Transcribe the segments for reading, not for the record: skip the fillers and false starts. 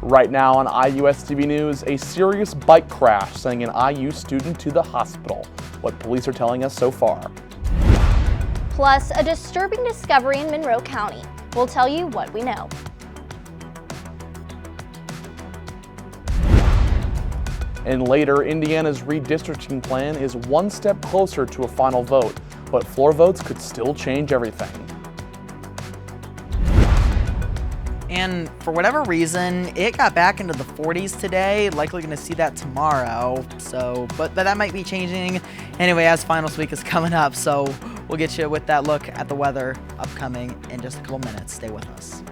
Right now on IUSTV News, a serious bike crash sending an IU student to the hospital. What police are telling us so far. Plus, a disturbing discovery in Monroe County. We'll tell you what we know. And later, Indiana's redistricting plan is one step closer to a final vote, but floor votes could still change everything. And for whatever reason, it got back into the 40s today. Likely going to see that tomorrow. So, but that might be changing anyway as finals week is coming up. So we'll get you with that look at the weather upcoming in just a couple minutes. Stay with us.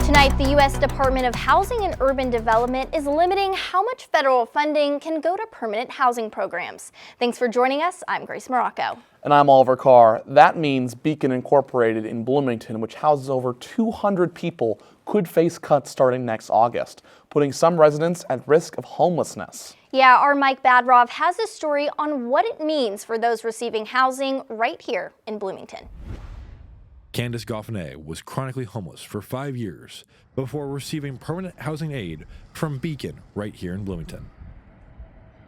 Tonight, the U.S. Department of Housing and Urban Development is limiting how much federal funding can go to permanent housing programs. Thanks for joining us. I'm Grace Marocco. And I'm Oliver Carr. That means Beacon Incorporated in Bloomington, which houses over 200 people, could face cuts starting next August, putting some residents at risk of homelessness. Yeah, our Mike Badrov has a story on what it means for those receiving housing right here in Bloomington. Candace Goffinet was chronically homeless for 5 years before receiving permanent housing aid from Beacon right here in Bloomington.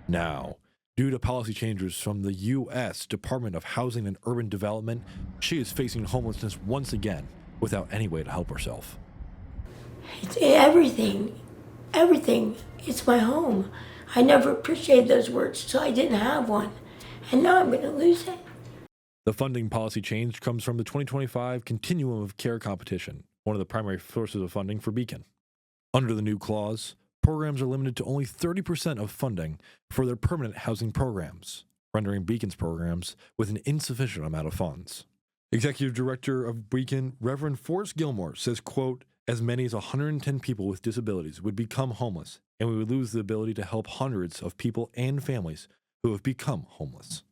Now, due to policy changes from the U.S. Department of Housing and Urban Development, she is facing homelessness once again without any way to help herself. It's everything. Everything. It's my home. I never appreciated those words, so I didn't have one. And now I'm going to lose it. The funding policy change comes from the 2025 Continuum of Care competition, one of the primary sources of funding for Beacon. Under the new clause, programs are limited to only 30% of funding for their permanent housing programs, rendering Beacon's programs with an insufficient amount of funds. Executive Director of Beacon, Reverend Forrest Gilmore, says, quote, as many as 110 people with disabilities would become homeless, and we would lose the ability to help hundreds of people and families who have become homeless.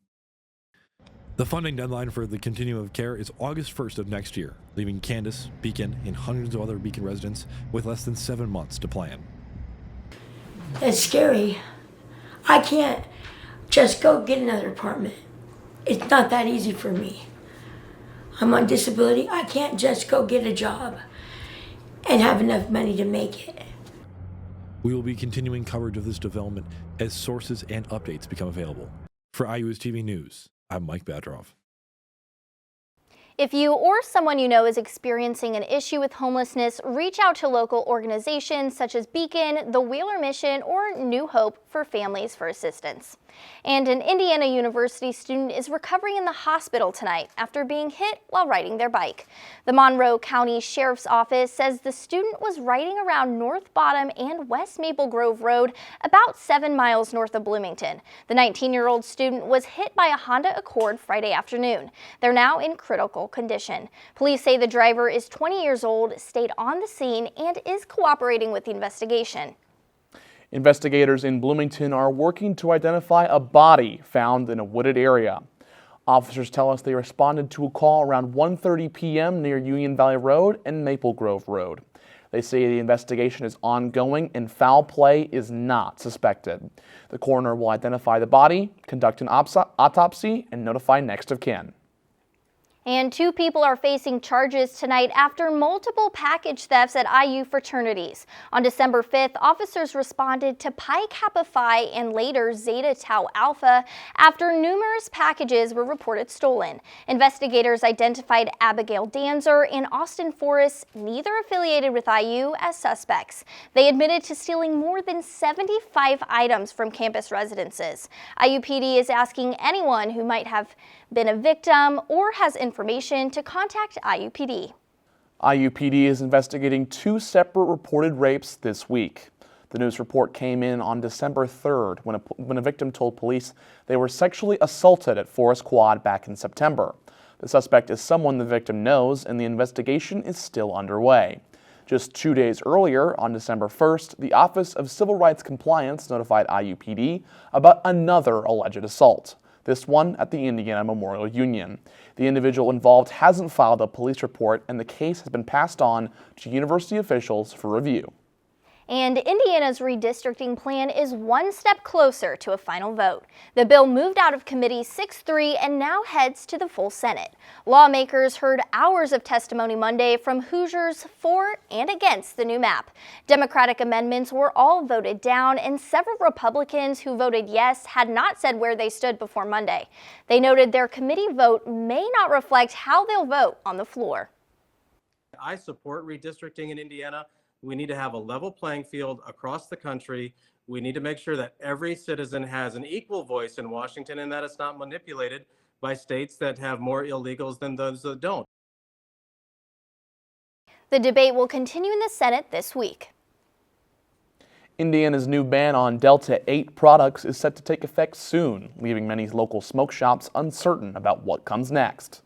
The funding deadline for the Continuum of Care is August 1st of next year, leaving Candace, Beacon, and hundreds of other Beacon residents with less than 7 months to plan. It's scary. I can't just go get another apartment. It's not that easy for me. I'm on disability. I can't just go get a job and have enough money to make it. We will be continuing coverage of this development as sources and updates become available. For IUSTV News, I'm Mike Badrov. If you or someone you know is experiencing an issue with homelessness, reach out to local organizations such as Beacon, the Wheeler Mission, or New Hope for Families for assistance. And an Indiana University student is recovering in the hospital tonight after being hit while riding their bike. The Monroe County Sheriff's Office says the student was riding around North Bottom and West Maple Grove Road about 7 miles north of Bloomington. The 19-year-old student was hit by a Honda Accord Friday afternoon. They're now in critical condition. Police say the driver is 20 years old, stayed on the scene, and is cooperating with the investigation. Investigators in Bloomington are working to identify a body found in a wooded area. Officers tell us they responded to a call around 1:30 p.m. near Union Valley Road and Maple Grove Road. They say the investigation is ongoing and foul play is not suspected. The coroner will identify the body, conduct an autopsy, and notify next of kin. And 2 people are facing charges tonight after multiple package thefts at IU fraternities. On December 5th, officers responded to Pi Kappa Phi and later Zeta Tau Alpha after numerous packages were reported stolen. Investigators identified Abigail Danzer and Austin Forrest, neither affiliated with IU, as suspects. They admitted to stealing more than 75 items from campus residences. IUPD is asking anyone who might have been a victim or has information to contact IUPD. IUPD is investigating 2 separate reported rapes this week. The news report came in on December 3rd when a victim told police they were sexually assaulted at Forest Quad back in September. The suspect is someone the victim knows, and the investigation is still underway. Just 2 days earlier, on December 1st, the Office of Civil Rights Compliance notified IUPD about another alleged assault. This one at the Indiana Memorial Union. The individual involved hasn't filed a police report, and the case has been passed on to university officials for review. And Indiana's redistricting plan is one step closer to a final vote. The bill moved out of committee 6-3 and now heads to the full Senate. Lawmakers heard hours of testimony Monday from Hoosiers for and against the new map. Democratic amendments were all voted down, and several Republicans who voted yes had not said where they stood before Monday. They noted their committee vote may not reflect how they'll vote on the floor. I support redistricting in Indiana. We need to have a level playing field across the country. We need to make sure that every citizen has an equal voice in Washington and that it's not manipulated by states that have more illegals than those that don't. The debate will continue in the Senate this week. Indiana's new ban on Delta 8 products is set to take effect soon, leaving many local smoke shops uncertain about what comes next.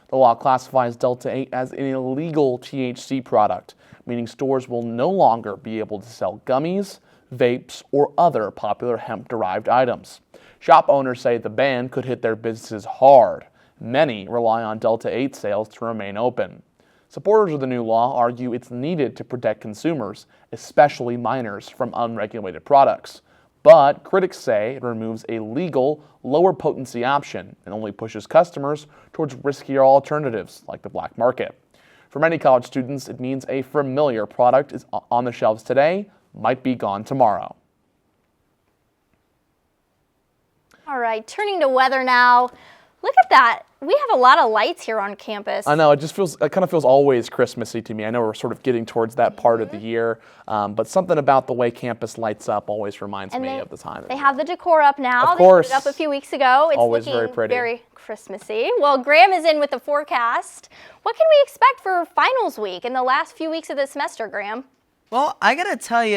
The law classifies Delta 8 as an illegal THC product, meaning stores will no longer be able to sell gummies, vapes, or other popular hemp-derived items. Shop owners say the ban could hit their businesses hard. Many rely on Delta 8 sales to remain open. Supporters of the new law argue it's needed to protect consumers, especially minors, from unregulated products. But critics say it removes a legal, lower potency option and only pushes customers towards riskier alternatives like the black market. For many college students, it means a familiar product is on the shelves today, might be gone tomorrow. All right, turning to weather now. Look at that. We have a lot of lights here on campus. I know, it kind of feels always Christmassy to me. I know we're sort of getting towards that part of the year, but something about the way campus lights up always reminds me of the time. They have the decor up now. Of course. They put it up a few weeks ago. It's always looking very pretty. Very Christmassy. Well, Graham is in with the forecast. What can we expect for finals week in the last few weeks of the semester, Graham? Well, I gotta tell you,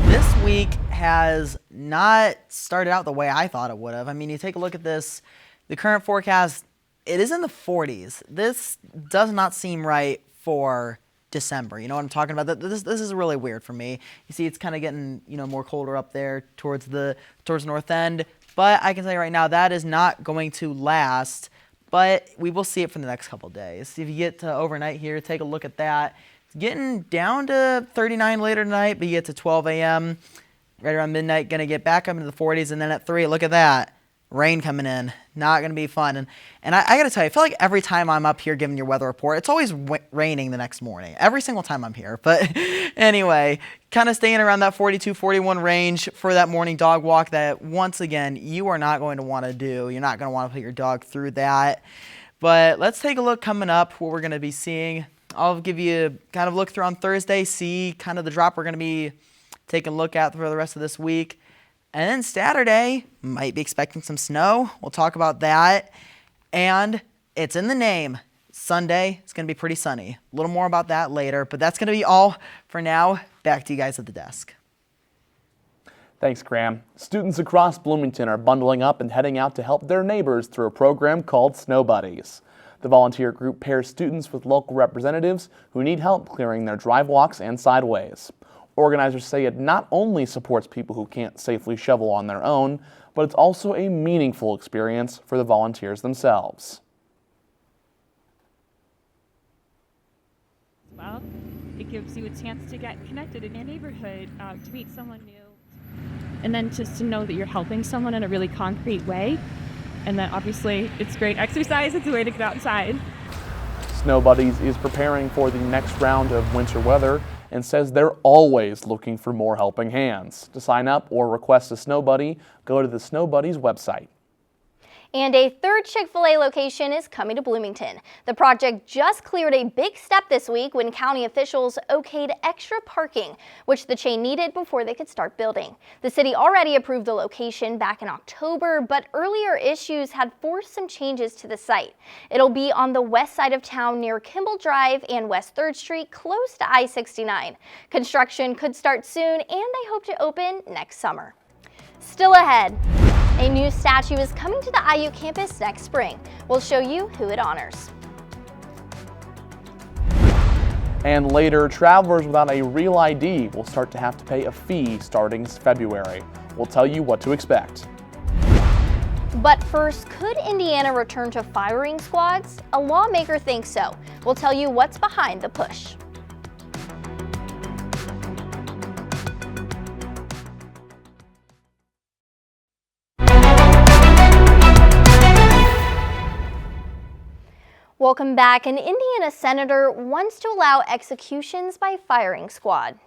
this week has not started out the way I thought it would have. I mean, you take a look at this, the current forecast, it is in the 40s. This does not seem right for December. You know what I'm talking about? This is really weird for me. You see, it's kind of getting, more colder up there towards the north end. But I can tell you right now, that is not going to last. But we will see it for the next couple days. If you get to overnight here, take a look at that. It's getting down to 39 later tonight, but you get to 12 a.m. right around midnight, going to get back up into the 40s. And then at 3, look at that. Rain coming in, not going to be fun. And I got to tell you, I feel like every time I'm up here giving your weather report, it's always raining the next morning. Every single time I'm here. But anyway, kind of staying around that 42, 41 range for that morning dog walk that, once again, you are not going to want to do. You're not going to want to put your dog through that. But let's take a look coming up, what we're going to be seeing. I'll give you kind of look through on Thursday, see kind of the drop we're going to be taking a look at for the rest of this week. And then Saturday, might be expecting some snow. We'll talk about that. And it's in the name. Sunday, it's going to be pretty sunny. A little more about that later, but that's going to be all for now. Back to you guys at the desk. Thanks, Graham. Students across Bloomington are bundling up and heading out to help their neighbors through a program called Snow Buddies. The volunteer group pairs students with local representatives who need help clearing their drive walks and sideways. Organizers say it not only supports people who can't safely shovel on their own, but it's also a meaningful experience for the volunteers themselves. Well, it gives you a chance to get connected in your neighborhood, to meet someone new, and then just to know that you're helping someone in a really concrete way. And then obviously it's great exercise. It's a way to get outside. Snow Buddies is preparing for the next round of winter weather and says they're always looking for more helping hands. To sign up or request a Snow Buddy, go to the Snow Buddies website. And a third Chick-fil-A location is coming to Bloomington. The project just cleared a big step this week when county officials okayed extra parking, which the chain needed before they could start building. The city already approved the location back in October, but earlier issues had forced some changes to the site. It'll be on the west side of town near Kimball Drive and West 3rd Street, close to I-69. Construction could start soon, and they hope to open next summer. Still ahead, a new statue is coming to the IU campus next spring. We'll show you who it honors. And later, travelers without a real ID will start to have to pay a fee starting February. We'll tell you what to expect. But first, could Indiana return to firing squads? A lawmaker thinks so. We'll tell you what's behind the push. Welcome back. An Indiana senator wants to allow executions by firing squad.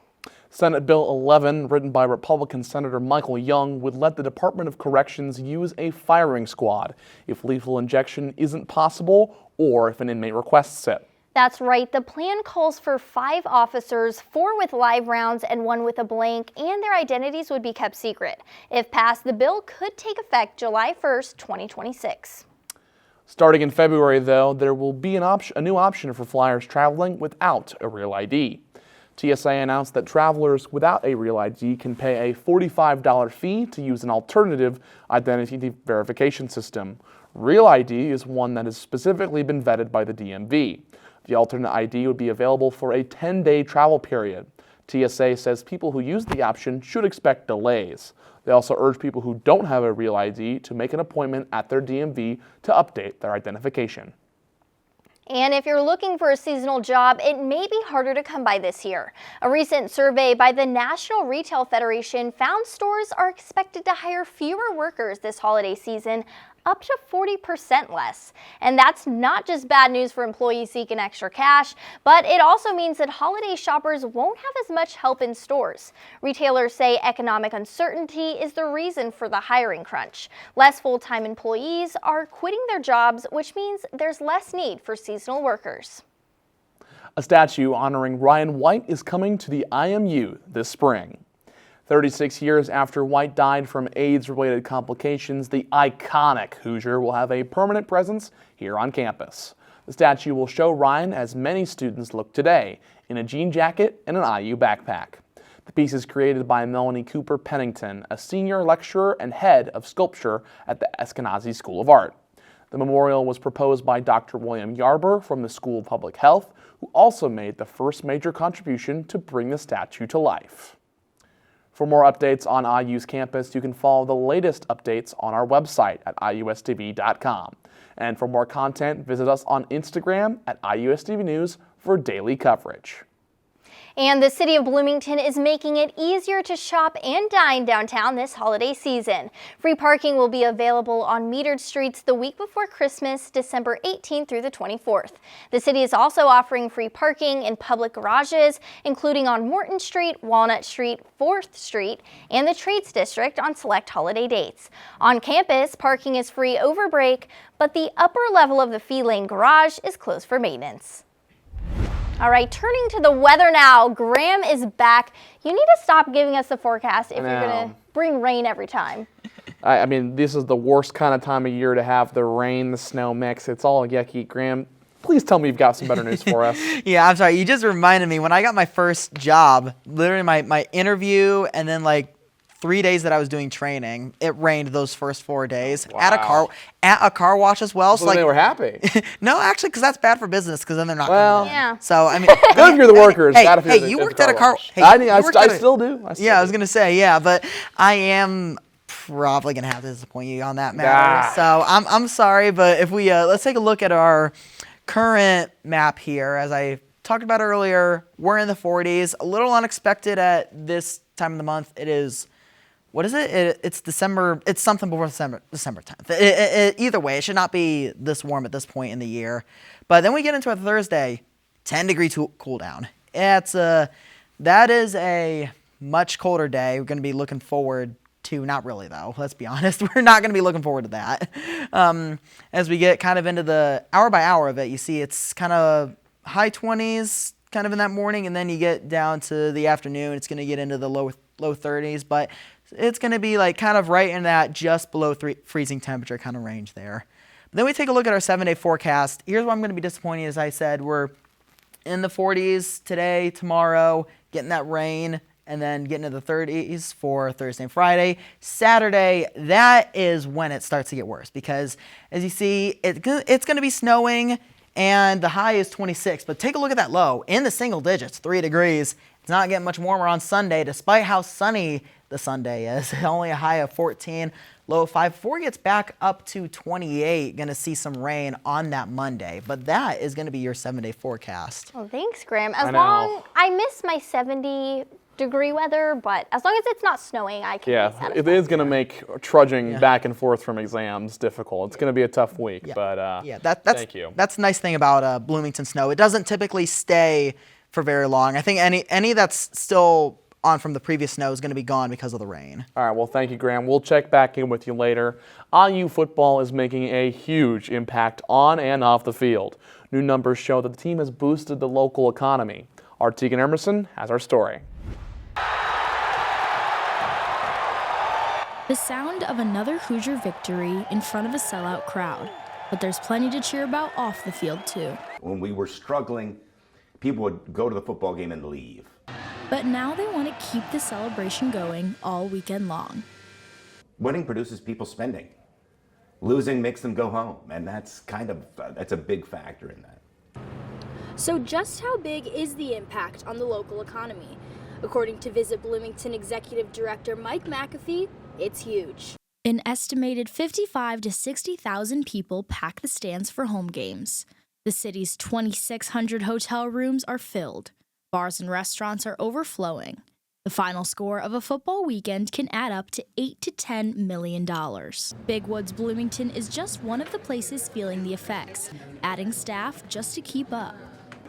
Senate Bill 11, written by Republican Senator Michael Young, would let the Department of Corrections use a firing squad if lethal injection isn't possible or if an inmate requests it. That's right. The plan calls for 5 officers, 4 with live rounds and 1 with a blank, and their identities would be kept secret. If passed, the bill could take effect July 1st, 2026. Starting in February, though, there will be a new option for flyers traveling without a real ID. TSA announced that travelers without a real ID can pay a $45 fee to use an alternative identity verification system. Real ID is one that has specifically been vetted by the DMV. The alternate ID would be available for a 10-day travel period. TSA says people who use the option should expect delays. They also urge people who don't have a real ID to make an appointment at their DMV to update their identification. And if you're looking for a seasonal job, it may be harder to come by this year. A recent survey by the National Retail Federation found stores are expected to hire fewer workers this holiday season, up to 40% less. And that's not just bad news for employees seeking extra cash, but it also means that holiday shoppers won't have as much help in stores. Retailers say economic uncertainty is the reason for the hiring crunch. Less full-time employees are quitting their jobs, which means there's less need for seasonal workers. A statue honoring Ryan White is coming to the IMU this spring. 36 years after White died from AIDS-related complications, the iconic Hoosier will have a permanent presence here on campus. The statue will show Ryan as many students look today, in a jean jacket and an IU backpack. The piece is created by Melanie Cooper Pennington, a senior lecturer and head of sculpture at the Eskenazi School of Art. The memorial was proposed by Dr. William Yarber from the School of Public Health, who also made the first major contribution to bring the statue to life. For more updates on IU's campus, you can follow the latest updates on our website at IUSTV.com. And for more content, visit us on Instagram at IUSTV News for daily coverage. And the city of Bloomington is making it easier to shop and dine downtown this holiday season. Free parking will be available on metered streets the week before Christmas, December 18th through the 24th. The city is also offering free parking in public garages, including on Morton Street, Walnut Street, 4th Street, and the Trades District on select holiday dates. On campus, parking is free over break, but the upper level of the fee lane garage is closed for maintenance. All right, turning to the weather now. Graham is back. You need to stop giving us the forecast if you're going to bring rain every time. I mean, this is the worst kind of time of year to have the rain, the snow mix. It's all yucky. Graham, please tell me you've got some better news for us. Yeah, I'm sorry. You just reminded me when I got my first job, literally my interview and then like 3 days that I was doing training, it rained those first 4 days. Wow. At a car wash as well. So they were happy. No, actually, because that's bad for business. Because then they're not. Well, yeah. So I mean, good if you're the workers. Hey, bad if you're the, you if worked the at a car. wash. Hey, I still do. I was gonna say but I am probably gonna have to disappoint you on that matter. So I'm sorry, but if we let's take a look at our current map here. As I talked about earlier, we're in the 40s. A little unexpected at this time of the month. It is. What is it? It's December. It's something before December 10th. Either way, it should not be this warm at this point in the year. But then we get into a Thursday, 10-degree cool down. That is a much colder day. We're going to be looking forward to, not really though, let's be honest. We're not going to be looking forward to that. As we get kind of into the hour by hour of it, you see it's kind of high 20s kind of in that morning, and then you get down to the afternoon. It's going to get into the low 30s, but it's going to be like kind of right in that just below freezing temperature kind of range there. But then we take a look at our 7-day forecast. Here's where I'm going to be disappointed. As I said, we're in the 40s today, tomorrow, getting that rain, and then getting to the 30s for Thursday and Friday. Saturday, that is when it starts to get worse because, as you see, it's going to be snowing, and the high is 26. But take a look at that low. In the single digits, 3 degrees. It's not getting much warmer on Sunday, despite how sunny the Sunday is. Only a high of 14, low of 5. Before it gets back up to 28, going to see some rain on that Monday. But that is going to be your 7-day forecast. Well, thanks, Graham. I miss my 70 degree weather, but as long as it's not snowing, I can be Yeah, satisfied. it is going to make trudging back and forth from exams difficult. It's going to be a tough week, but that's thank you. That's the nice thing about Bloomington snow. It doesn't typically stay for very long. I think any that's still on from the previous snow is going to be gone because of the rain. All right, well, thank you, Graham. We'll check back in with you later. IU football is making a huge impact on and off the field. New numbers show that the team has boosted the local economy. Our Tegan Emerson has our story. The sound of another Hoosier victory in front of a sellout crowd. But there's plenty to cheer about off the field, too. When we were struggling, people would go to the football game and leave. But now they want to keep the celebration going all weekend long. Winning produces people spending. Losing makes them go home, and that's a big factor in that. So just how big is the impact on the local economy? According to Visit Bloomington Executive Director Mike McAfee, it's huge. An estimated 55 to 60,000 people pack the stands for home games. The city's 2,600 hotel rooms are filled. Bars and restaurants are overflowing. The final score of a football weekend can add up to $8 to $10 million. Big Woods Bloomington is just one of the places feeling the effects, adding staff just to keep up.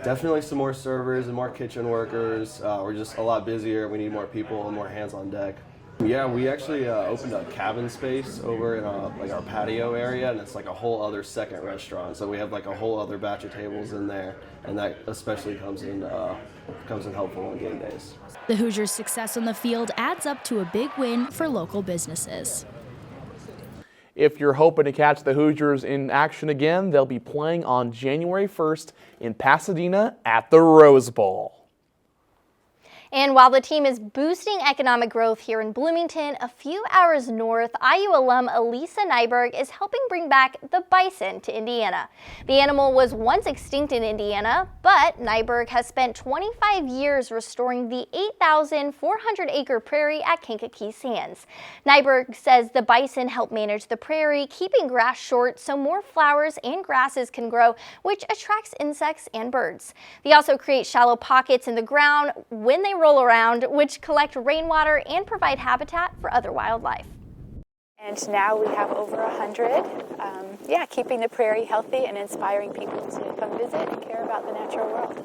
Definitely some more servers and more kitchen workers. We're just a lot busier. We need more people and more hands on deck. Yeah, we actually opened a cabin space over in our patio area, and it's like a whole other second restaurant. So we have like a whole other batch of tables in there, and that especially comes in helpful on game days. The Hoosiers' success on the field adds up to a big win for local businesses. If you're hoping to catch the Hoosiers in action again, they'll be playing on January 1st in Pasadena at the Rose Bowl. And while the team is boosting economic growth here in Bloomington, a few hours north, IU alum Elisa Nyberg is helping bring back the bison to Indiana. The animal was once extinct in Indiana, but Nyberg has spent 25 years restoring the 8,400-acre prairie at Kankakee Sands. Nyberg says the bison help manage the prairie, keeping grass short so more flowers and grasses can grow, which attracts insects and birds. They also create shallow pockets in the ground when they roll around, which collect rainwater and provide habitat for other wildlife. And now we have over 100, keeping the prairie healthy and inspiring people to come visit and care about the natural world.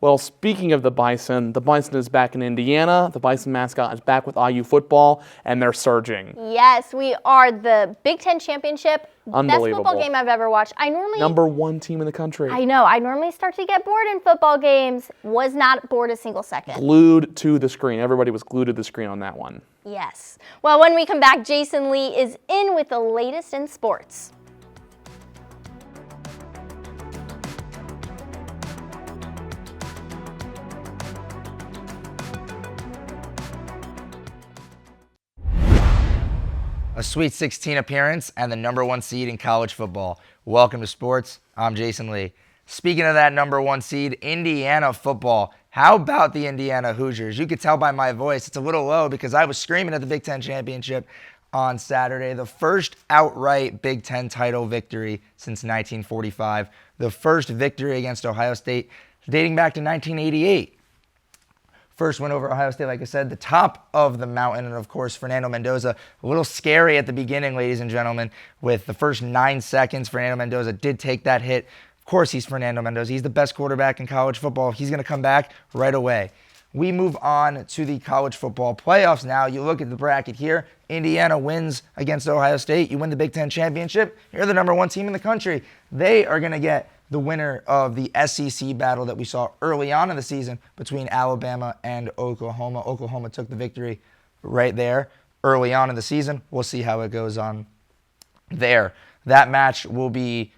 Well, speaking of the bison is back in Indiana. The bison mascot is back with IU football, and they're surging. Yes, we are the Big Ten Championship. Best football game I've ever watched. Number one team in the country. I know. I normally start to get bored in football games. Was not bored a single second. Glued to the screen. Everybody was glued to the screen on that one. Yes. Well, when we come back, Jason Lee is in with the latest in sports. A Sweet 16 appearance and the #1 seed in college football. Welcome to sports. I'm Jason Lee. Speaking of that #1 seed, Indiana football. How about the Indiana Hoosiers? You could tell by my voice, it's a little low because I was screaming at the Big Ten Championship on Saturday. The first outright Big Ten title victory since 1945. The first victory against Ohio State dating back to 1988. First win over Ohio State, like I said, the top of the mountain. And, of course, Fernando Mendoza, a little scary at the beginning, ladies and gentlemen. With the first 9 seconds, Fernando Mendoza did take that hit. Of course, he's Fernando Mendoza. He's the best quarterback in college football. He's going to come back right away. We move on to the college football playoffs now. You look at the bracket here. Indiana wins against Ohio State. You win the Big Ten Championship. You're the #1 team in the country. They are going to get the winner of the SEC battle that we saw early on in the season between Alabama and Oklahoma. Oklahoma took the victory right there early on in the season. We'll see how it goes on there. That match will be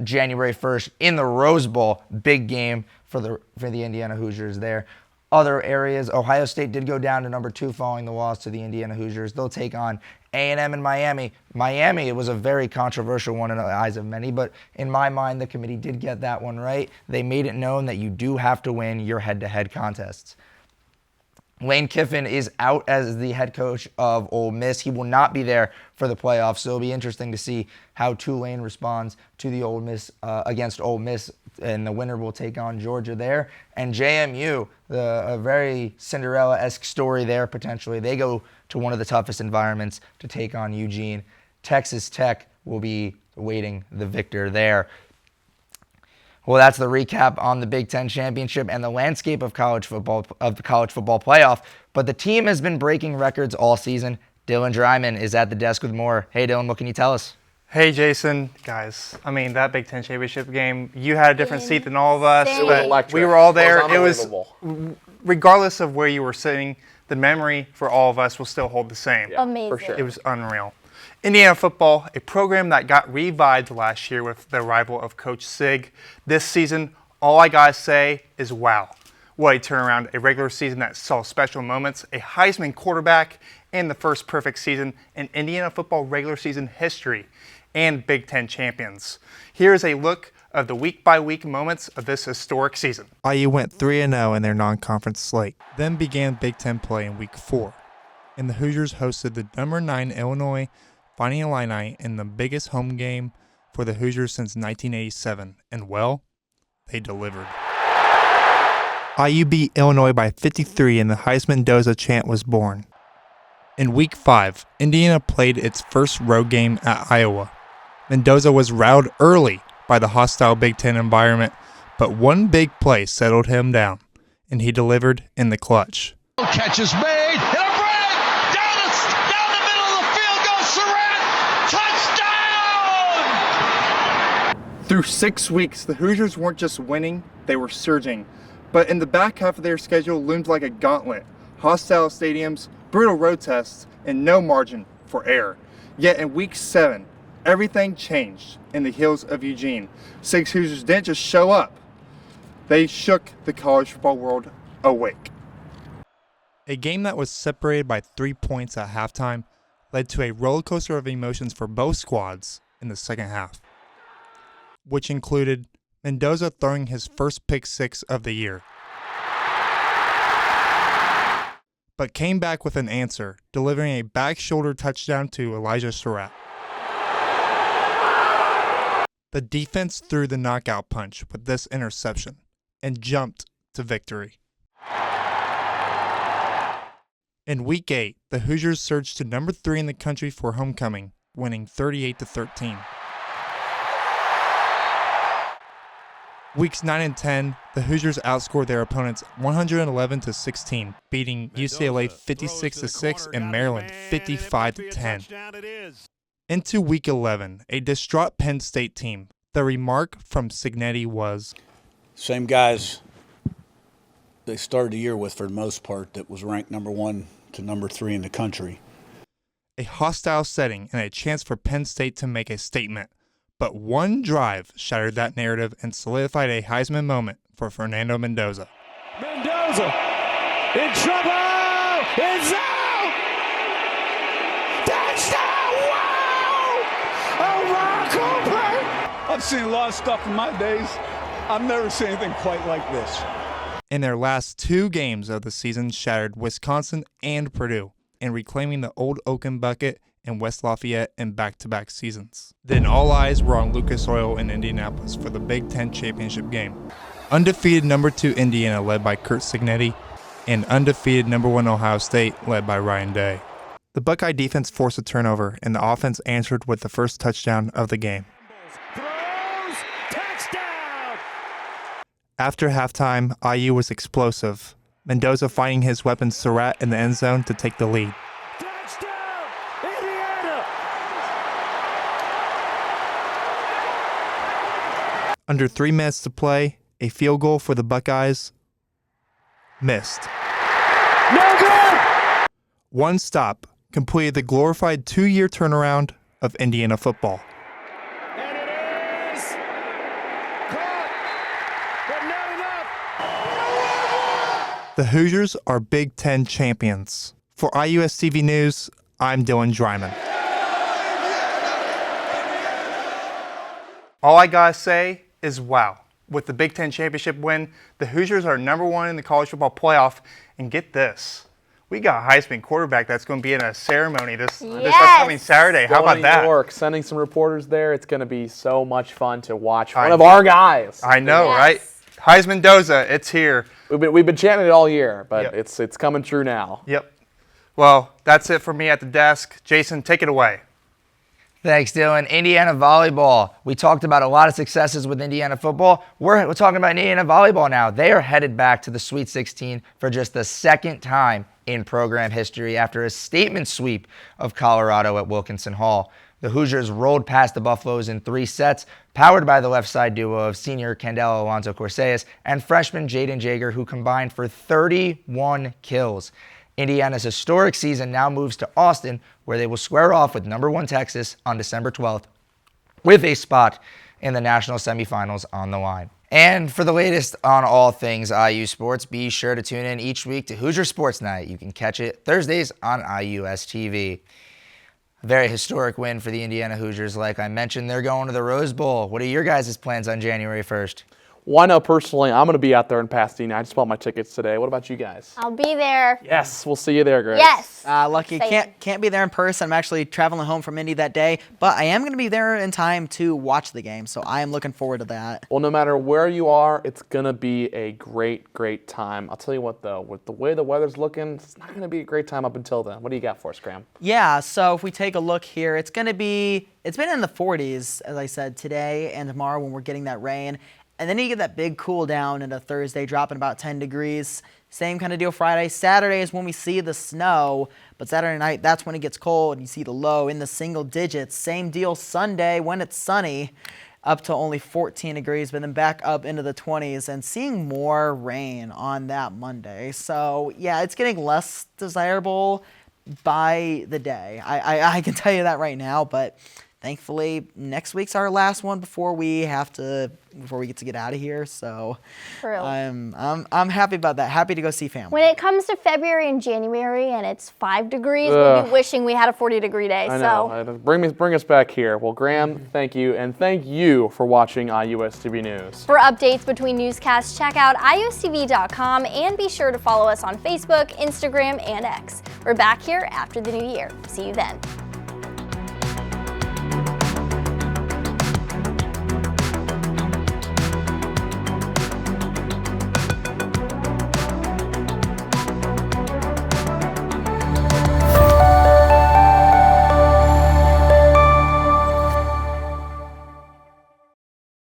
January 1st in the Rose Bowl. Big game for the Indiana Hoosiers there. Other areas, Ohio State did go down to #2 following the loss to the Indiana Hoosiers. They'll take on A&M and Miami. Miami, it was a very controversial one in the eyes of many, but in my mind, the committee did get that one right. They made it known that you do have to win your head-to-head contests. Lane Kiffin is out as the head coach of Ole Miss. He will not be there for the playoffs, so it'll be interesting to see how Tulane responds to the Ole Miss against Ole Miss, and the winner will take on Georgia there. And JMU, a very Cinderella-esque story there potentially. They go to one of the toughest environments to take on Eugene. Texas Tech will be awaiting the victor there. Well, that's the recap on the Big Ten Championship and the landscape of college football, of the college football playoff. But the team has been breaking records all season. Dylan Dryman is at the desk with more. Hey, Dylan, what can you tell us? Hey, Jason. Guys, I mean, that Big Ten Championship game, you had a different seat than all of us, but we were all there. It was, regardless of where you were sitting, the memory for all of us will still hold the same. Yeah, amazing. For sure. It was unreal. Indiana football, a program that got revived last year with the arrival of Coach Sig. This season, all I gotta say is wow. What a turnaround, a regular season that saw special moments, a Heisman quarterback, and the first perfect season in Indiana football regular season history, and Big Ten champions. Here's a look of the week-by-week moments of this historic season. IU went 3-0 in their non-conference slate. Then began Big Ten play in Week 4, and the Hoosiers hosted the number 9 Illinois Fighting Illini in the biggest home game for the Hoosiers since 1987, and well, they delivered. IU beat Illinois by 53 and the Heisman Mendoza chant was born. In Week 5, Indiana played its first road game at Iowa. Mendoza was routed early by the hostile Big Ten environment, but one big play settled him down, and he delivered in the clutch. Catch is made, and a break! Down the middle of the field goes Surratt! Touchdown! Through 6 weeks, the Hoosiers weren't just winning, they were surging. But in the back half of their schedule loomed like a gauntlet. Hostile stadiums, brutal road tests, and no margin for error. Yet in Week 7, everything changed in the hills of Eugene. 6 Hoosiers didn't just show up. They shook the college football world awake. A game that was separated by 3 points at halftime led to a roller coaster of emotions for both squads in the second half, which included Mendoza throwing his first pick six of the year, but came back with an answer, delivering a back shoulder touchdown to Elijah Surratt. The defense threw the knockout punch with this interception and jumped to victory. In Week 8, the Hoosiers surged to number 3 in the country for homecoming, winning 38-13. Weeks 9 and 10, the Hoosiers outscored their opponents 111-16, beating UCLA 56-6 and Maryland 55-10. Into Week 11, a distraught Penn State team. The remark from Cignetti was, "Same guys they started the year with for the most part that was ranked number 1 to number 3 in the country." A hostile setting and a chance for Penn State to make a statement. But one drive shattered that narrative and solidified a Heisman moment for Fernando Mendoza. Mendoza in trouble! It's out! Touchdown! Wow! A Marocco play! I've seen a lot of stuff in my days. I've never seen anything quite like this. In their last 2 games of the season, shattered Wisconsin and Purdue, and reclaiming the old Oaken bucket in West Lafayette in back-to-back seasons. Then all eyes were on Lucas Oil in Indianapolis for the Big Ten championship game. Undefeated number 2 Indiana led by Curt Cignetti, and undefeated number 1 Ohio State led by Ryan Day. The Buckeye defense forced a turnover, and the offense answered with the first touchdown of the game. Throws, touchdown! After halftime, IU was explosive, Mendoza finding his weapon Surratt in the end zone to take the lead. Under 3 minutes to play, a field goal for the Buckeyes missed. No good! One stop completed the glorified 2-year turnaround of Indiana football. And it is caught, but not enough. The Hoosiers are Big Ten champions. For IUSTV News, I'm Dylan Dryman. All I gotta say is wow. With the Big Ten championship win, the Hoosiers are number 1 in the college football playoff, and get this, we got a Heisman quarterback that's going to be in a ceremony this Yes. upcoming Saturday. How Going about to that? New York, sending some reporters there. It's going to be so much fun to watch one of our guys. I know, Yes. right? Heisman Doza, it's here. We've been chanting it all year, but Yep. it's coming true now. Yep. Well, that's it for me at the desk. Jason, take it away. Thanks, Dylan. Indiana volleyball. We talked about a lot of successes with Indiana football. We're talking about Indiana volleyball now. They are headed back to the Sweet 16 for just the second time in program history after a statement sweep of Colorado at Wilkinson Hall. The Hoosiers rolled past the Buffaloes in 3 sets, powered by the left side duo of senior Candela Alonso Corseas and freshman Jaden Jager, who combined for 31 kills. Indiana's historic season now moves to Austin, where they will square off with number 1 Texas on December 12th, with a spot in the national semifinals on the line. And for the latest on all things IU sports, be sure to tune in each week to Hoosier Sports Night. You can catch it Thursdays on IUSTV. A very historic win for the Indiana Hoosiers. Like I mentioned, they're going to the Rose Bowl. What are your guys' plans on January 1st? Well, I know personally I'm going to be out there in Pasadena. I just bought my tickets today. What about you guys? I'll be there. Yes, we'll see you there, Grace. Yes. Lucky Excited. can't be there in person. I'm actually traveling home from Indy that day, but I am going to be there in time to watch the game, so I am looking forward to that. Well, no matter where you are, it's going to be a great, great time. I'll tell you what, though, with the way the weather's looking, it's not going to be a great time up until then. What do you got for us, Graham? Yeah, so if we take a look here, it's been in the 40s, as I said, today and tomorrow when we're getting that rain. And then you get that big cool down into Thursday, dropping about 10 degrees. Same kind of deal Friday. Saturday is when we see the snow, but Saturday night, that's when it gets cold. You see the low in the single digits. Same deal Sunday when it's sunny, up to only 14 degrees, but then back up into the 20s and seeing more rain on that Monday. So, yeah, it's getting less desirable by the day. I can tell you that right now, but thankfully, next week's our last one before we get to get out of here. So True. I'm happy about that. Happy to go see family. When it comes to February and January and it's 5 degrees, we'll be wishing we had a 40-degree day. I know. Bring us back here. Well, Graham, thank you, and thank you for watching IUSTV News. For updates between newscasts, check out IUSTV.com and be sure to follow us on Facebook, Instagram, and X. We're back here after the new year. See you then.